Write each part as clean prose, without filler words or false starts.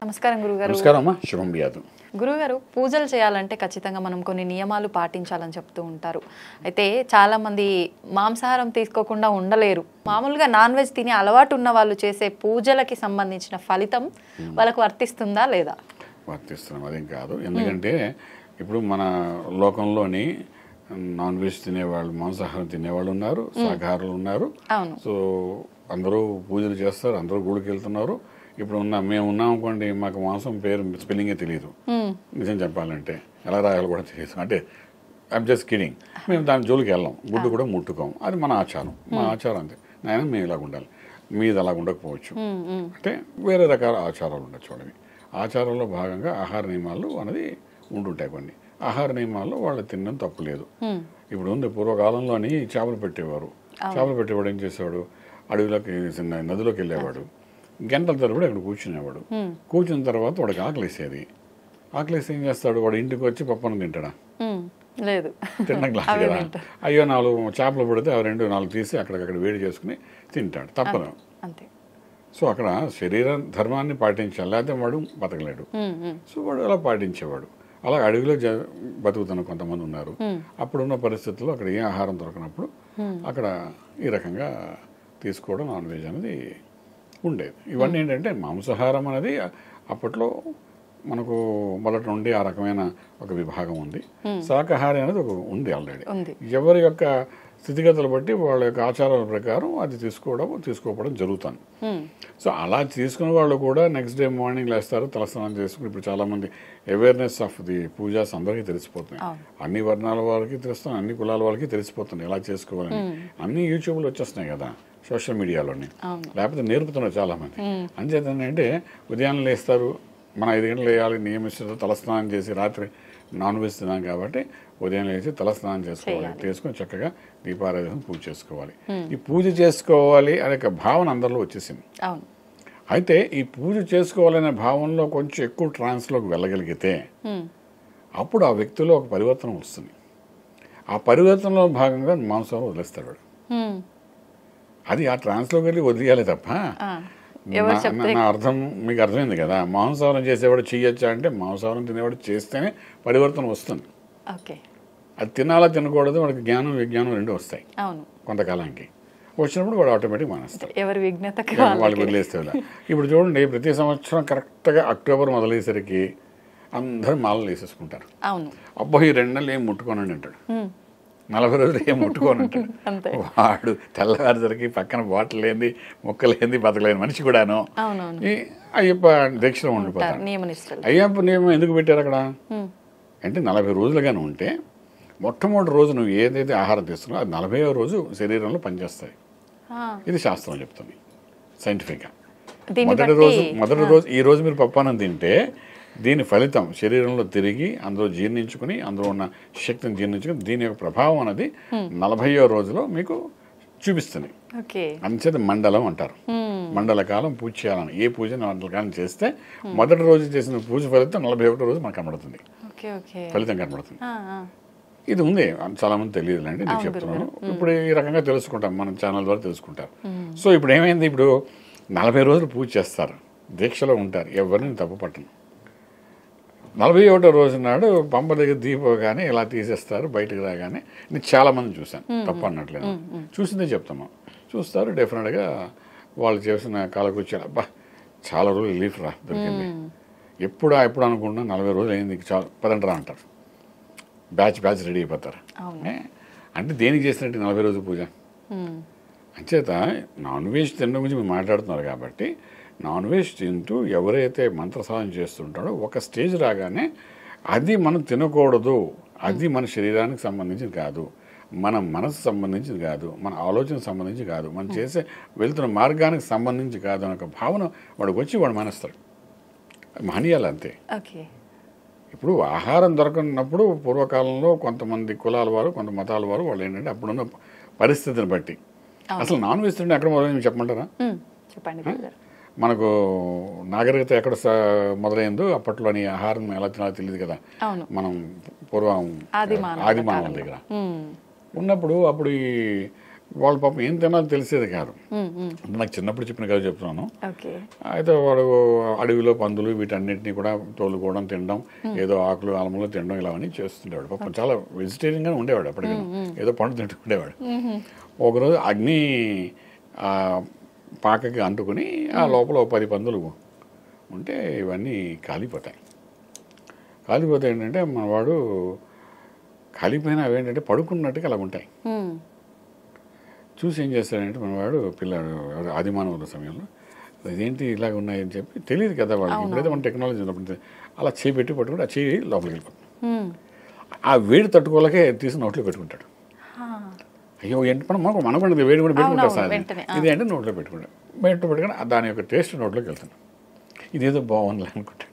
నమస్కారం గురుగారు. నమస్కారం అమ్మా, శుభం వ్యాధు. గురుగారు, పూజలు చేయాలంటే ఖచ్చితంగా మనం కొన్ని నియమాలు పాటించాలని చెప్తూ ఉంటారు. అయితే చాలామంది మాంసాహారం తీసుకోకుండా ఉండలేరు. మామూలుగా నాన్ వెజ్ తినే అలవాటు ఉన్న వాళ్ళు చేసే పూజలకి సంబంధించిన ఫలితం వాళ్ళకు వర్తిస్తుందా లేదా? వర్తిస్తున్నాం, అదేం కాదు. ఎందుకంటే ఇప్పుడు మన లోకంలోని నాన్ వెజ్ తినేవాళ్ళు, మాంసాహారం తినేవాళ్ళు ఉన్నారు, శాకాహారులు ఉన్నారు. సో అందరూ పూజలు చేస్తారు, అందరూ గుడికి వెళ్తున్నారు. ఇప్పుడు మేము ఉన్నాం అనుకోండి, మాకు మాంసం పేరు స్పెల్లింగే తెలియదు. నిజం చెప్పాలంటే ఎలా రాయాలో కూడా తెలియదు. అంటే ఐఎమ్ జస్ట్ కిడింగ్. మేము దాని జోలికి వెళ్ళాం, గుడ్డు కూడా ముట్టుకోము. అది మన ఆచారం, మా ఆచారం అంతే. నాయన మేము ఇలాగ ఉండాలి, మీది అలాగ ఉండకపోవచ్చు. అంటే వేరే రకాల ఆచారాలు ఉండొచ్చు వాళ్ళవి. ఆచారంలో భాగంగా ఆహార నియమాలు అనేది ఉంటుంటాయి. కొన్ని ఆహార నియమాల్లో వాళ్ళు తినడం తప్పు లేదు. ఇప్పుడు ఉంది, పూర్వకాలంలోని చేపలు పెట్టేవారు. ఏం చేసేవాడు, అడవిలోకి నదిలోకి వెళ్ళేవాడు, గంటల తరబడి అక్కడ కూర్చునేవాడు. కూర్చున్న తర్వాత వాడికి ఆకలేసేది. ఆకలేసి ఏం చేస్తాడు, వాడు ఇంటికి వచ్చి పప్పను తింటాడా? లేదు, తినడం గ్లాస్ కదా. అయ్యో 4 చేపలు పడితే అవి 2-4 తీసి అక్కడికక్కడ వేడి చేసుకుని తింటాడు, తప్పదు. సో అక్కడ శరీర ధర్మాన్ని పాటించాలి, లేకపోతే వాడు బతకలేడు. సో వాడు అలా పాటించేవాడు. అలా అడవిలో బతుకుతున్న కొంతమంది ఉన్నారు. అప్పుడున్న పరిస్థితుల్లో అక్కడ ఏ ఆహారం దొరకనప్పుడు అక్కడ ఈ రకంగా తీసుకోవడం నాన్ వెజ్ అనేది ఉండేది. ఇవన్నీ ఏంటంటే మాంసాహారం అనేది అప్పట్లో మనకు మొదటి నుండి ఆ రకమైన ఒక విభాగం ఉంది. శాకాహారి అనేది ఒక ఉంది ఆల్రెడీ. ఎవరి యొక్క స్థితిగతులు బట్టి వాళ్ళ యొక్క ఆచారాల ప్రకారం అది తీసుకోవడం జరుగుతుంది. సో అలా తీసుకున్న వాళ్ళు కూడా నెక్స్ట్ డే మార్నింగ్ లేస్తారు, తలస్నానం చేసుకుని. ఇప్పుడు చాలామంది అవేర్నెస్ ఆఫ్ ది పూజాస్ అందరికీ తెలిసిపోతున్నాయి. అన్ని వర్ణాల వాళ్ళకి తెలుస్తున్నాయి, అన్ని కులాల వాళ్ళకి తెలిసిపోతున్నాయి ఎలా చేసుకోవాలని. అన్ని యూట్యూబ్లో వచ్చేస్తున్నాయి కదా, సోషల్ మీడియాలోని. లేకపోతే నేర్పుతున్నారు చాలామంది. అంచేతంటే ఉదయం లేస్తారు, మన 5 గంటలు వేయాలి నియమిస్తారు, తలస్నానం చేసి రాత్రి నాన్ వెజ్ తినాం కాబట్టి ఉదయం లేచి తలస్నానం చేసుకోవాలి, చేసుకుని చక్కగా దీపారాధన పూజ చేసుకోవాలి. ఈ పూజ చేసుకోవాలి అనే భావన అందరిలో వచ్చేసింది. అయితే ఈ పూజ చేసుకోవాలనే భావనలో కొంచెం ఎక్కువ ట్రాన్స్లోకి వెళ్ళగలిగితే అప్పుడు ఆ వ్యక్తిలో ఒక పరివర్తన వస్తుంది. ఆ పరివర్తనలో భాగంగా మాంసాహారం వదిలేస్తాడు. అది ఆ ట్రాన్స్లోకి వెళ్ళి వదిలేయాలి తప్ప, నా అర్థం మీకు అర్థమైంది కదా. మాంసాహారం చేసేవాడు చేయొచ్చా అంటే, మాంసాహారం తినేవాడు చేస్తేనే పరివర్తన వస్తుంది. అది తినాలా తినకూడదు, వాడికి జ్ఞానం విజ్ఞానం 2 వస్తాయి కొంతకాలానికి. వచ్చినప్పుడు వాడు ఆటోమేటిక్ మానేస్తాడు, వాళ్ళు వదిలేస్తే. ఇప్పుడు చూడండి, ప్రతి సంవత్సరం కరెక్ట్గా అక్టోబర్ మొదలయ్యేసరికి అందరూ మాలలు వేసేసుకుంటారు. అబ్బో ఈ 2 నెలలు ఏం ముట్టుకోనండి అంటాడు, 40 రోజులు ఏం ముట్టుకోని అంటాడు. వాడు తెల్లవారిసరికి పక్కన బాటిల్ లేని, మొక్కలేని, బతకలేని మనిషి కూడాను ఈ అయ్యప్ప దీక్షలో ఉండిపోతాడు. అయ్యప్ప నియమం ఎందుకు పెట్టారు అక్కడ అంటే, 40 రోజులుగానే ఉంటే మొట్టమొదటి రోజు నువ్వు ఏదైతే ఆహారం తీస్తున్నావు అది 40వ రోజు శరీరంలో పనిచేస్తుంది. ఇది శాస్త్రం చెప్తుంది, సైంటిఫిక్గా. మొదటి రోజు ఈ రోజు మీరు పప్పానం తింటే దీని ఫలితం శరీరంలో తిరిగి అందులో జీర్ణించుకుని, అందులో ఉన్న శక్తిని జీర్ణించుకుని దీని యొక్క ప్రభావం అనేది 40వ రోజులో మీకు చూపిస్తుంది. అంచేత మండలం అంటారు. మండల కాలం పూజ చేయాలని, ఏ పూజ మండల కాలం చేస్తే మొదటి రోజు చేసిన పూజ ఫలితం 41వ రోజు మనకు కనబడుతుంది, ఫలితం కనబడుతుంది. ఇది ఉంది, చాలా మంది తెలియదులేండి, నేను చెప్తున్నాను. ఇప్పుడు ఈ రకంగా తెలుసుకుంటాం, మన ఛానల్ ద్వారా తెలుసుకుంటారు. సో ఇప్పుడు ఏమైంది, ఇప్పుడు 40 రోజులు పూజ చేస్తారు, దీక్షలో ఉంటారు, ఎవరిని తప్పు పట్టను. 41వ రోజు నాడు పంప దగ్గర దీపగానే ఇలా తీసేస్తారు, బయటకు రాగానే. నేను చాలామంది చూశాను, తప్పు అన్నట్లేదు, చూసిందే చెప్తాను. చూస్తారు, డెఫినెట్గా వాళ్ళు చేసిన కాలకృత్యాలు, అబ్బా చాలా రోజులు రిలీఫ్ దొరికింది. ఎప్పుడు అనుకుంటున్నా 40 రోజులు అయింది, చాలా పదండ్రా అంటారు, బ్యాచ్ రెడీ అయిపోతారు. అంటే దేనికి చేసినట్టు 40 రోజుల పూజ. అంచేత నాన్ వెజ్ తినడం గురించి మీరు మాట్లాడుతున్నారు కాబట్టి, నాన్ వెజ్ తింటూ ఎవరైతే మంత్రసాధన చేస్తుంటాడో ఒక స్టేజ్ రాగానే అది మనం తినకూడదు, అది మన శరీరానికి సంబంధించింది కాదు, మన మనసు సంబంధించింది కాదు, మన ఆలోచనకు సంబంధించి కాదు, మనం చేసే వెళ్తున్న మార్గానికి సంబంధించి కాదు అనే ఒక భావన వాడికి వచ్చి వాడు మానేస్తాడు. మానేయాలి అంతే. ఇప్పుడు ఆహారం దొరకనప్పుడు పూర్వకాలంలో కొంతమంది కులాల వారు, కొంత మతాల వారు, వాళ్ళు ఏంటంటే అప్పుడున్న పరిస్థితిని బట్టి అసలు నాన్ వెజ్ తింటే ఎక్కడ మొదలైంది చెప్పమంటారా? మనకు నాగరికత ఎక్కడ మొదలైందో అప్పట్లోని ఆహారం ఎలా తినాలో తెలియదు కదా. మనం పూర్వం ఆది మానవుల దగ్గర ఉన్నప్పుడు అప్పుడు ఈ వాళ్ళ పాపం ఏం తినాలో తెలిసేది కాదు. నాకు చిన్నప్పుడు చెప్పిన కథ చెప్తున్నాను. ఓకే. అయితే వాడు అడవిలో పందులు వీటన్నిటిని కూడా తోలుకోవడం, తినడం, ఏదో ఆకులు అలములు తినడం ఇలావన్నీ చేస్తుండేవాడు. పాపం చాలా వెజిటేరియన్గానే ఉండేవాడు అప్పటికి, ఏదో పండు తింటూ ఉండేవాడు. ఒకరోజు అగ్ని పాకకి అంటుకుని ఆ లోపల 10 పందులు ఉంటే ఇవన్నీ కాలిపోతాయి. ఏంటంటే మనవాడు కాలిపోయినా అవేంటంటే పడుకున్నట్టుగా అలా ఉంటాయి. చూసి ఏం చేస్తాడంటే మనవాడు పిల్లాడు ఆదిమానవుల సమయంలో అదేంటి ఇలాగ ఉన్నాయని చెప్పి తెలియదు కదా వాళ్ళకి. ఇప్పుడైతే మన టెక్నాలజీ ఉన్నప్పుడు అలా చేయి పెట్టి పట్టుకుంటే ఆ చేయి లోపలికి వెళ్ళిపోతుంది. ఆ వేడి తట్టుకోలేకే తీసి నోట్లో పెట్టుకుంటాడు. అయ్యో ఏంటి మన పండుగ వేడి కూడా పెట్టుకుంటారు సార్, ఇది అంటే నోట్లో పెట్టుకుంటాడు. పెట్టుకుని దాని యొక్క టేస్ట్ నోట్లోకి వెళ్తాడు. ఇదేదో బాగుంది అనుకుంటాడు.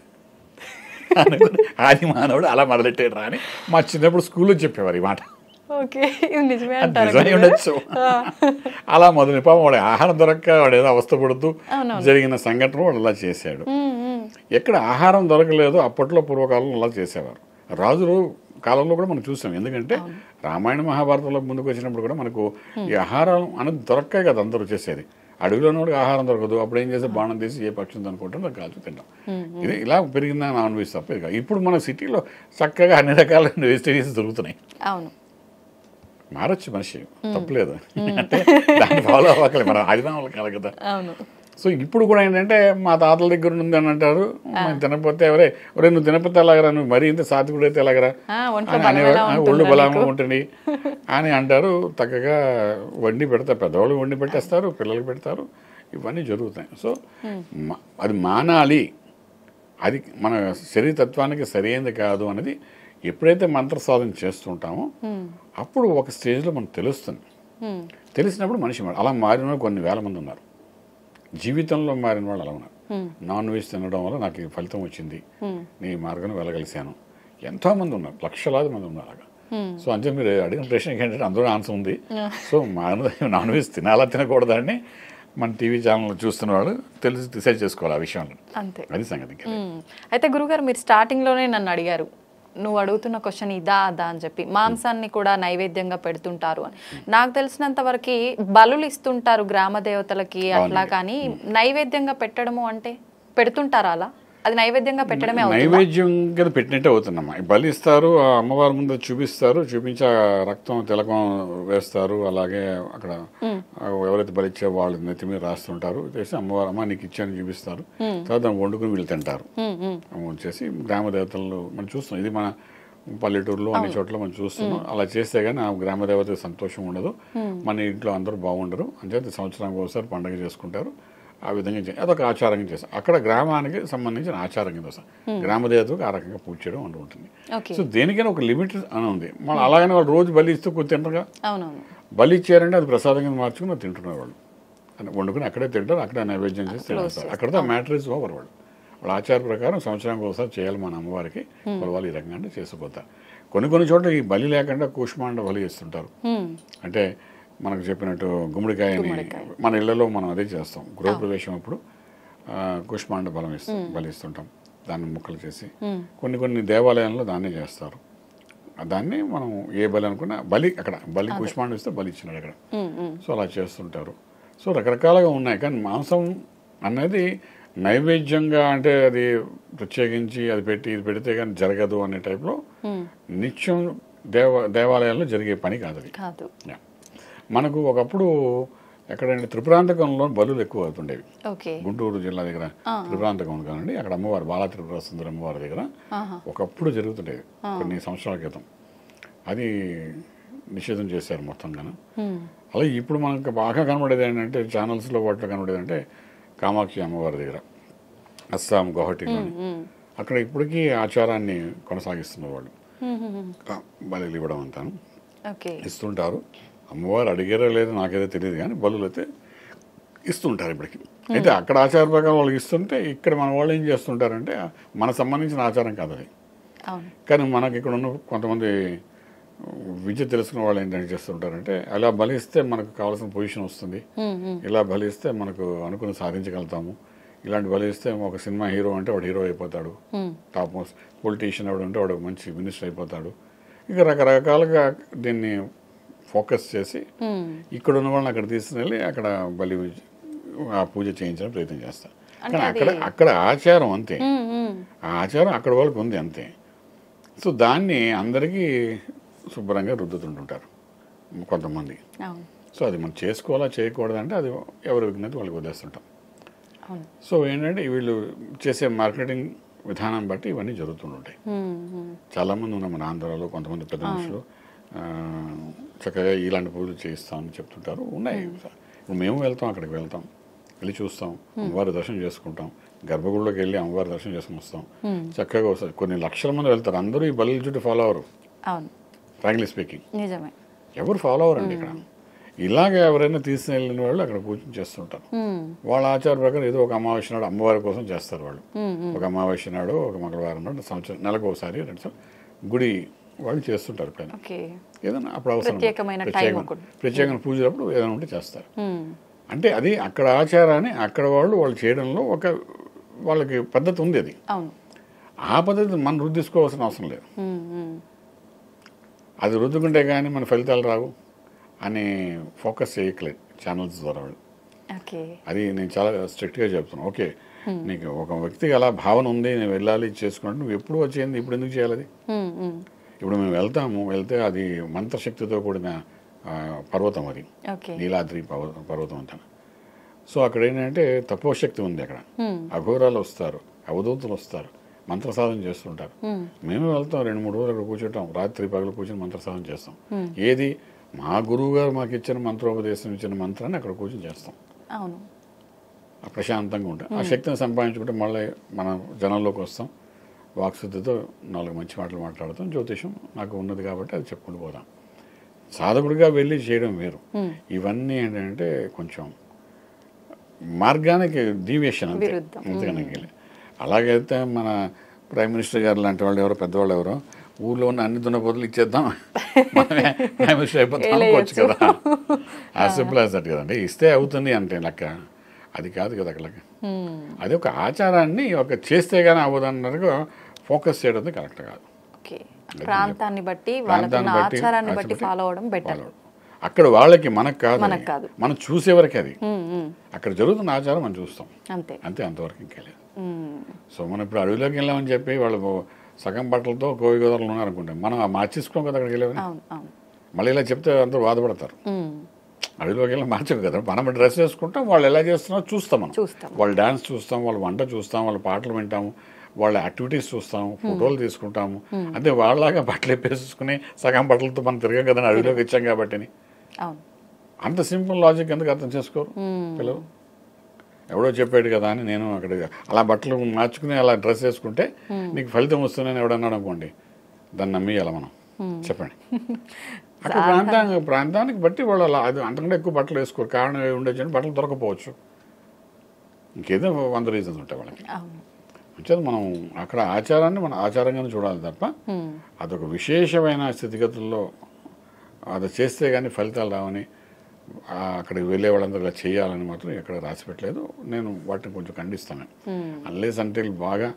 ఆది మానవుడు అలా మొదలెట్టాడు రా అని మా చిన్నప్పుడు స్కూల్లో చెప్పేవారు ఈ మాట. నిజమే ఉండొచ్చు. అలా మొదలు పాపం వాడు ఆహారం దొరక్క వాడు ఏదో అవస్థపడుతూ జరిగిన సంఘటన వాడు అలా చేశాడు. ఎక్కడ ఆహారం దొరకలేదో అప్పట్లో పూర్వకాలంలో అలా చేసేవారు. రాజులు కాలంలో కూడా మనం చూసాం. ఎందుకంటే రామాయణ మహాభారతంలో ముందుకు వచ్చినప్పుడు కూడా మనకు ఈ ఆహారం అనేది దొరక్కాయి కదా అందరూ చేసేది. అడవిలోనూ ఆహారం దొరకదు. అప్పుడు ఏం చేస్తే బాణం తీసి ఏ పక్షి అనుకుంటాం దాన్ని కాల్చి తింటాం. ఇది ఇలా పెరిగిందని నాన్ వెజ్ తప్ప ఇది కాదు. ఇప్పుడు మన సిటీలో చక్కగా అన్ని రకాల వెజిటేరియన్స్ దొరుకుతున్నాయి. అవును, మారచ్చు మనిషి, తప్పలేదు. అంటే దాన్ని ఫాలో అవ్వకలే, మన ఆదినామాలు కాదు కదా. సో ఇప్పుడు కూడా ఏంటంటే మా తాతల దగ్గర ఉంది అని అంటారు. తినకపోతే ఎవరే నువ్వు తినకపోతే ఎలాగరా, నువ్వు మరీ ఇంత సాత్వికుడు అయితే ఎలాగరా ఒళ్ళు బలంగా ఉంటుంది అని అంటారు. చక్కగా వండి పెడతారు, పెద్దవాళ్ళు వండి పెట్టేస్తారు, పిల్లలకి పెడతారు, ఇవన్నీ జరుగుతాయి. సో అది మానాలి, అది మన శరీరతత్వానికి సరైనది కాదు అనేది ఎప్పుడైతే మంత్ర సాధన చేస్తుంటామో అప్పుడు ఒక స్టేజ్లో మనకు తెలుస్తుంది. తెలిసినప్పుడు మనిషి అలా మారిన కొన్ని వేల మంది ఉన్నారు. జీవితంలో మారిన వాళ్ళు అలా ఉన్నారు. నాన్ వెజ్ తినడం వల్ల నాకు ఈ ఫలితం వచ్చింది, నీ మార్గం వెళ్ళగలిసాను. ఎంతోమంది ఉన్నారు, లక్షలాది మంది ఉన్నారు అలాగా. సో అంతే మీరు అడిగిన ప్రశ్నకి ఏంటంటే అందులో ఆన్సర్ ఉంది. సో నాన్ వెజ్ తినాలా తినకూడదా అని మన టీవీ ఛానల్ చూస్తున్న వాళ్ళు తెలిసి డిసైడ్ చేసుకోవాలి ఆ విషయంలో. అంతే, అది సంగతి. అయితే గురుగారు మీరు స్టార్టింగ్లోనే నన్ను అడిగారు, నువ్వు అడుగుతున్న క్వశ్చన్ ఇదా అదా అని చెప్పి, మాంసాన్ని కూడా నైవేద్యంగా పెడుతుంటారు అని. నాకు తెలిసినంత వరకు బలులు ఇస్తుంటారు గ్రామ దేవతలకి అట్లా, కానీ నైవేద్యంగా పెట్టడము అంటే పెడుతుంటారా అలా? అది నైవేద్యంగా పెట్టడమే నైవేద్యంగా పెట్టినట్టే అవుతుందమ్మా. బలి ఇస్తారు, ఆ అమ్మవారి ముందు చూపిస్తారు, చూపించి ఆ రక్తం తిలకం వేస్తారు. అలాగే అక్కడ ఎవరైతే బలి ఇచ్చే వాళ్ళు నెత్తి మీద రాస్తుంటారు, చేసి అమ్మవారు అమ్మ నీకు ఇచ్చాను చూపిస్తారు. తర్వాత దాన్ని వండుకుని వీళ్ళు తింటారు. వచ్చేసి గ్రామ దేవతలు మనం చూస్తున్నాం. ఇది మన పల్లెటూరులో అన్ని చోట్ల మనం చూస్తున్నాం. అలా చేస్తే కానీ ఆ గ్రామ దేవతకి సంతోషం ఉండదు, మన ఇంట్లో అందరూ బాగుండరు. అంచేత సంవత్సరానికి ఒకసారి పండుగ చేసుకుంటారు. ఆ విధంగా అదొక ఆచారంగా చేస్తాం. అక్కడ గ్రామానికి సంబంధించిన ఆచారం కింద వస్తాం. గ్రామదేవతకు ఆ రకంగా పూజ చేయడం అంటూ ఉంటుంది. సో దేనికైనా ఒక లిమిట్ అని ఉంది. మనం అలాగనే వాళ్ళు రోజు బలి ఇస్తూ కొద్ది తింటారుగా. బలి ఇచ్చారంటే అది ప్రసాదం కింద మార్చుకుని తింటున్నారు వాళ్ళు. వండుకుని అక్కడే తింటారు, అక్కడే నైవేద్యం చేసి తింటారు. అక్కడతో మ్యాటర్ ఇస్ ఓవర్. వాళ్ళ ఆచార ప్రకారం సంవత్సరానికి ఒకసారి చేయాలి మన అమ్మవారికి. వాళ్ళు ఈ రకంగా చేసిపోతారు. కొన్ని చోట్ల ఈ బలి లేకుండా కూష్మాండ బలి ఇస్తుంటారు. అంటే మనకు చెప్పినట్టు గుమ్మడికాయని మన ఇళ్లలో మనం అదే చేస్తాం. గృహప్రవేశం అప్పుడు కుష్మాండ బలి ఇస్తుంటాం. దాన్ని ముక్కలు చేసి కొన్ని దేవాలయాల్లో దాన్నే చేస్తారు. దాన్ని మనం ఏ బలి అనుకున్నా బలి అక్కడ బలి కుష్మాండ ఇస్తే బలి ఇచ్చినాడు అక్కడ. సో అలా చేస్తుంటారు. సో రకరకాలుగా ఉన్నాయి. కానీ మాంసం అనేది నైవేద్యంగా అంటే అది ప్రత్యేకించి అది పెట్టి ఇది పెడితే కానీ జరగదు అనే టైప్లో నిత్యం దేవాలయాల్లో జరిగే పని కాదు అది. మనకు ఒకప్పుడు ఎక్కడంటే త్రిపురాంతకంలో బలులు ఎక్కువ అవుతుండేవి. గుంటూరు జిల్లా దగ్గర త్రిపురాంతకం కానండి, అక్కడ అమ్మవారు బాలా త్రిపుర సుందరి అమ్మవారి దగ్గర ఒకప్పుడు జరుగుతుండేది కొన్ని సంవత్సరాల క్రితం. అది నిషేధం చేశారు మొత్తంగాను. అలాగే ఇప్పుడు మనకు బాగా కనబడేది ఏంటంటే ఛానల్స్లో వాటిలో కనబడేది అంటే కామాక్షి అమ్మవారి దగ్గర అస్సాం గౌహటిలోని అక్కడ ఇప్పటికీ ఆచారాన్ని కొనసాగిస్తున్నారు వాళ్ళు. బలులు ఇవ్వడం అంతాను ఇస్తుంటారు. అమ్మవారు అడిగారో లేదో నాకేదో తెలియదు, కానీ బలులు అయితే ఇస్తుంటారు ఇప్పటికి. అయితే అక్కడ ఆచార ప్రకారం వాళ్ళకి ఇస్తుంటే ఇక్కడ మన వాళ్ళు ఏం చేస్తుంటారంటే మనకు సంబంధించిన ఆచారం కాదు అది. కానీ మనకి ఇక్కడ ఉన్న కొంతమంది విద్య తెలుసుకున్న వాళ్ళు ఏంటంటే చేస్తుంటారంటే అలా బలిస్తే మనకు కావాల్సిన పొజిషన్ వస్తుంది, ఇలా బలిస్తే మనకు అనుకుని సాధించగలుగుతాము, ఇలాంటి బలిస్తే ఒక సినిమా హీరో అంటే వాడు హీరో అయిపోతాడు, టాప్ మోస్ట్ పొలిటీషియన్ ఎవడు అంటే వాడు మంచి మినిస్టర్ అయిపోతాడు. ఇక రకరకాలుగా దీన్ని ఫోకస్ చేసి ఇక్కడ ఉన్న వాళ్ళని అక్కడ తీసుకుని అక్కడ బలి ఆ పూజ చేయించడం ప్రయత్నం చేస్తారు. కానీ అక్కడ ఆచారం అంతే, ఆ ఆచారం అక్కడ వాళ్ళకి ఉంది అంతే. సో దాన్ని అందరికీ శుభ్రంగా రుద్దుతుంటుంటారు కొంతమంది. సో అది మనం చేసుకోవాలా చేయకూడదంటే అది ఎవరి విజ్ఞత వాళ్ళకి వదిలేస్తుంటాం. సో ఏంటంటే వీళ్ళు చేసే మార్కెటింగ్ విధానం బట్టి ఇవన్నీ జరుగుతుంటాయి. చాలామంది ఉన్నారు మన ఆంధ్రాలో, కొంతమంది పెద్ద మనుషులు చక్కగా ఇలాంటి పూజలు చేయిస్తామని చెప్తుంటారు. ఉన్నాయి. ఇప్పుడు మేము అక్కడికి వెళ్తాం, వెళ్ళి చూస్తాం, అమ్మవారి దర్శనం చేసుకుంటాం, గర్భగుడిలోకి వెళ్ళి అమ్మవారి దర్శనం చేసుకుని వస్తాం. చక్కగా వస్తారు. కొన్ని లక్షల మంది వెళ్తారు. అందరూ ఈ బలి చుట్టూ ఫాలో అవరు. ఫ్రాంక్లీ స్పీకింగ్ నిజమే, ఎవరు ఫాలో అవరండి ఇక్కడ. ఇలాగ ఎవరైనా తీసుకెళ్ళిన వాళ్ళు అక్కడ పూజ చేస్తుంటారు. వాళ్ళ ఆచార ప్రకారం ఏదో ఒక అమావాస్య నాడు అమ్మవారి కోసం చేస్తారు వాళ్ళు. ఒక అమావాస్య నాడు, ఒక మంగళవారం నాడు, సంవత్సరం నెలకు ఒకసారి 2 సార్లు గుడి వాళ్ళు చేస్తుంటారు. పైన ఏదైనా అప్పుడు అవసరం ప్రత్యేకమైన పూజలప్పుడు ఏదైనా ఉంటే చేస్తారు. అంటే అది అక్కడ ఆచారాన్ని అక్కడ వాళ్ళు చేయడంలో ఒక వాళ్ళకి పద్ధతి ఉంది. అది ఆ పద్ధతి మనం రుద్దిసుకోవాల్సిన అవసరం లేదు. అది రుద్దుకుంటే కానీ మన ఫలితాలు రావు అని ఫోకస్ చేయట్లేదు ఛానల్స్ ద్వారా వాళ్ళు. అది నేను చాలా స్ట్రిక్ట్గా చెప్తున్నాను. ఓకే, నీకు ఒక వ్యక్తికి అలా భావన ఉంది, నేను వెళ్ళాలి చేసుకుంటే నువ్వు ఎప్పుడు వచ్చేది, ఇప్పుడు ఎందుకు చేయాలి? అది ఇప్పుడు మేము వెళ్తే అది మంత్రశక్తితో కూడిన పర్వతం, అది నీలాద్రి పర్వతం అంతా. సో అక్కడ ఏంటంటే తపోశక్తి ఉంది. అక్కడ అఘోరాలు వస్తారు, అవధూతులు వస్తారు, మంత్రసాధన చేస్తుంటారు. మేము వెళ్తాం, 2-3 రోజులు అక్కడ కూర్చుంటాం, రాత్రి పగలు కూర్చొని మంత్రసాధన చేస్తాం. ఏది మా గురువు గారు మాకు ఇచ్చిన మంత్రోపదేశం ఇచ్చిన మంత్రాన్ని అక్కడ కూర్చొని చేస్తాం. ప్రశాంతంగా ఉంటాం. ఆ శక్తిని సంపాదించుకుంటే మళ్ళీ మన జనంలోకి వస్తాం, వాక్శుద్ధితో 4 మంచి మాటలు మాట్లాడతాం. జ్యోతిషం నాకు ఉన్నది కాబట్టి అది చెప్పుకుంటూ పోదాం. సాధకుడిగా వెళ్ళి చేయడం వేరు. ఇవన్నీ ఏంటంటే కొంచెం మార్గానికి డీవియేషన్ అంతే, అంతేగాని. అలాగైతే మన ప్రైమ్ మినిస్టర్ గారు లాంటి వాళ్ళు ఎవరో పెద్దవాళ్ళు ఎవరో ఊళ్ళో ఉన్న అన్ని దున్నపోతులు ఇచ్చేద్దాం, మనమే ప్రైమ్ మినిస్టర్ అయిపోతాం అనుకోవచ్చు కదా. యాజ్ సింపుల్ యాజ్ దట్ కదండి. ఇస్తే అవుతుంది అంటే లెక్క. అది కాదు కదా అక్కడ. అది ఒక ఆచారాన్ని ఒక చేస్తే కానీ అవ్వదన్నట్టుగా ఫోకస్ చేయడం కరెక్ట్ కాదు. ప్రాంతాన్ని బట్టి ఆచారాన్ని బట్టి ఫాలో అవడం బెటర్. అక్కడ వాళ్ళకి మనకు కాదు, మనం చూసేవరకు అది అక్కడ జరుగుతున్న ఆచారం మనం చూస్తాం అంతే, అంతవరకు ఇంకా లేదు. సో మనం ఇప్పుడు అడవిలోకి వెళ్ళామని చెప్పి వాళ్ళు సగం బట్టలతో కోవి గోదావరిలో ఉన్నారనుకుంటాం, మనం మార్చేసుకోం కదా అక్కడికి వెళ్ళామని. మళ్ళీ ఇలా చెప్తే అందరూ బాధపడతారు. అడవిలోకి వెళ్ళి మార్చం కదా, మనం డ్రెస్ వేసుకుంటాం, వాళ్ళు ఎలా చేస్తున్నారో చూస్తాం. మనం వాళ్ళ డ్యాన్స్ చూస్తాం, వాళ్ళ వంట చూస్తాం, వాళ్ళ పాటలు వింటాము, వాళ్ళ యాక్టివిటీస్ చూస్తాము, ఫోటోలు తీసుకుంటాము. అంతే వాళ్ళలాగా బట్టలు వేపేసుకుని సగం బట్టలతో మనం తిరగం కదా, అడవిలోకి ఇచ్చాం కాబట్టి. అంత సింపుల్ లాజిక్ ఎందుకు అర్థం చేసుకోరు పిల్లలు? ఎవడో చెప్పాడు కదా అని నేను అక్కడ అలా బట్టలు మార్చుకుని అలా డ్రెస్ వేసుకుంటే నీకు ఫలితం వస్తుందని ఎవడన్నాడు అనుకోండి, దాన్ని నమ్మేయాలి మనం. చెప్పండి. అక్కడ ప్రాంతానికి బట్టి వాళ్ళు అలా అది అంతకంటే ఎక్కువ బట్టలు వేసుకోరు. కారణం ఏమి ఉండొచ్చు, బట్టలు దొరకపోవచ్చు, ఇంకేదో 100 రీజన్స్ ఉంటాయి వాళ్ళకి. అంటే మనం అక్కడ ఆచారాన్ని మనం ఆచారంగానే చూడాలి తప్ప అదొక విశేషమైన స్థితిగతుల్లో అది చేస్తే కానీ ఫలితాలు రావని అక్కడికి వెళ్ళే వాళ్ళందరూ ఇలా చేయాలని మాత్రం ఎక్కడ రాసి పెట్టలేదు. నేను వాటిని కొంచెం ఖండిస్తాను. అన్లెస్ అంటే బాగా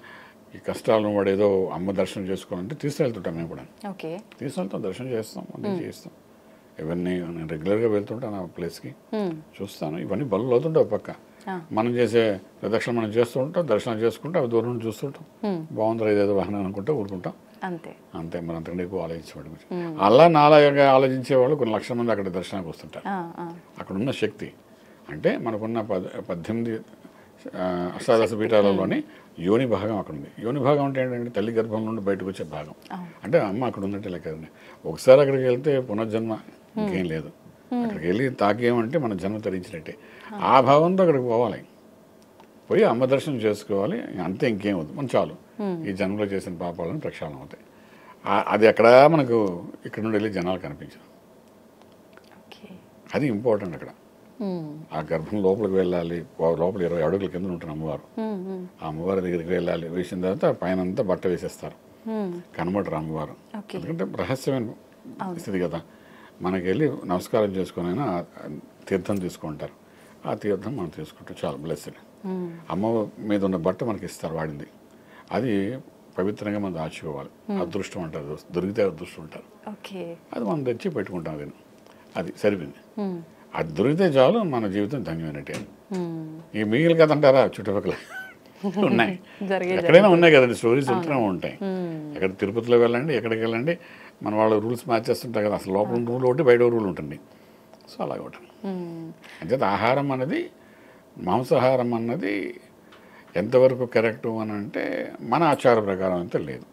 ఈ కష్టాలను వాడు ఏదో అమ్మ దర్శనం చేసుకోవాలంటే తీసుకెళ్తుంటాం. మేము కూడా తీసుకెళ్తాం, దర్శనం చేస్తాం, అన్నీ చేస్తాం. ఇవన్నీ నేను రెగ్యులర్గా వెళ్తుంటాను ఆ ప్లేస్కి, చూస్తాను. ఇవన్నీ బలు అవుతుంటాయి. పక్క మనం చేసే ప్రదక్షిణ మనం చేస్తూ ఉంటాం, దర్శనం చేసుకుంటాం, అవి దూరం నుండి చూస్తుంటాం, బాగుందిరా ఇదేదో వాహనం అనుకుంటే ఊరుకుంటాం. అంతే, మన అంతకంటే ఎక్కువ ఆలోచించేవాడు. అలా నాలాగా ఆలోచించేవాళ్ళు కొన్ని లక్షల మంది అక్కడ దర్శనానికి వస్తుంటారు. అక్కడ ఉన్న శక్తి అంటే మనకున్న 18 అష్టాదశ పీఠాలలోని యోని భాగం అక్కడ ఉంది. యోని భాగం అంటే ఏంటంటే తల్లి గర్భం నుండి బయటకు వచ్చే భాగం. అంటే అమ్మ అక్కడ ఉన్నట్టే లెక్క. ఒకసారి అక్కడికి వెళ్తే పునర్జన్మ ఇంకేం లేదు. అక్కడికి వెళ్ళి తాకేమంటే మన జన్మ తరించినట్టే. ఆ భావంతో అక్కడికి పోవాలి, పోయి అమ్మ దర్శనం చేసుకోవాలి, అంతే, ఇంకేం వద్దు. మనం చాలు ఈ జన్మలో చేసిన పాపాలను ప్రక్షాళన అవుతాయి. అది అక్కడ మనకు ఇక్కడ నుండి వెళ్ళి జనాలు కనిపించదు. అది ఇంపార్టెంట్. అక్కడ ఆ గర్భం లోపలికి వెళ్ళాలి, లోపల 20 అడుగుల కింద ఉంటుంది అమ్మవారు. ఆ అమ్మవారి దగ్గరికి వెళ్ళాలి, వేసిన తర్వాత పైన అంతా బట్ట వేసేస్తారు, కనబడరు అమ్మవారు. ఎందుకంటే రహస్యమైన స్థితి కదా. మనకి వెళ్ళి నమస్కారం చేసుకునైనా తీర్థం తీసుకుంటారు. ఆ తీర్థం మనం తీసుకుంటాం, చాలా బ్లెస్డ్. అమ్మ మీద ఉన్న బట్ట మనకి ఇస్తారు వాడింది. అది పవిత్రంగా మనం దాచుకోవాలి. అదృష్టం అంటారు, దొరికితే అదృష్టం అంటారు. అది మనం తెచ్చి పెట్టుకుంటాం. అది అది సరిపోయింది. అది దొరికితే చాలు మన జీవితం ధన్యమైనట్టే. ఈ మిగిలిన కథ అంటారా చుట్టుపక్కల ఉన్నాయి, ఎక్కడైనా ఉన్నాయి కదండి, స్టోరీస్ ఉంటూనే ఉంటాయి. ఎక్కడ తిరుపతిలో వెళ్ళండి, ఎక్కడికి వెళ్ళండి, మన వాళ్ళు రూల్స్ మార్చేస్తుంటారు కదా, అసలు లోపల రూల్ ఒకటి బయట రూల్ ఉంటుంది. సో అలాగే ఒకటి అంటే ఆహారం అనేది, మాంసాహారం అన్నది ఎంతవరకు కరెక్టు అని అంటే మన ఆచార ప్రకారం అయితే లేదు,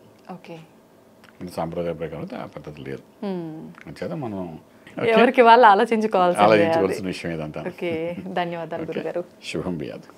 మన సాంప్రదాయ ప్రకారం అయితే ఆ పద్ధతి లేదు. అంచేత మనం ఎవరికి వాళ్ళు ఆలోచించుకోవాల్సిన విషయం ఇదంతా. ధన్యవాదాలు గురుగారు. శుభం బియాదు.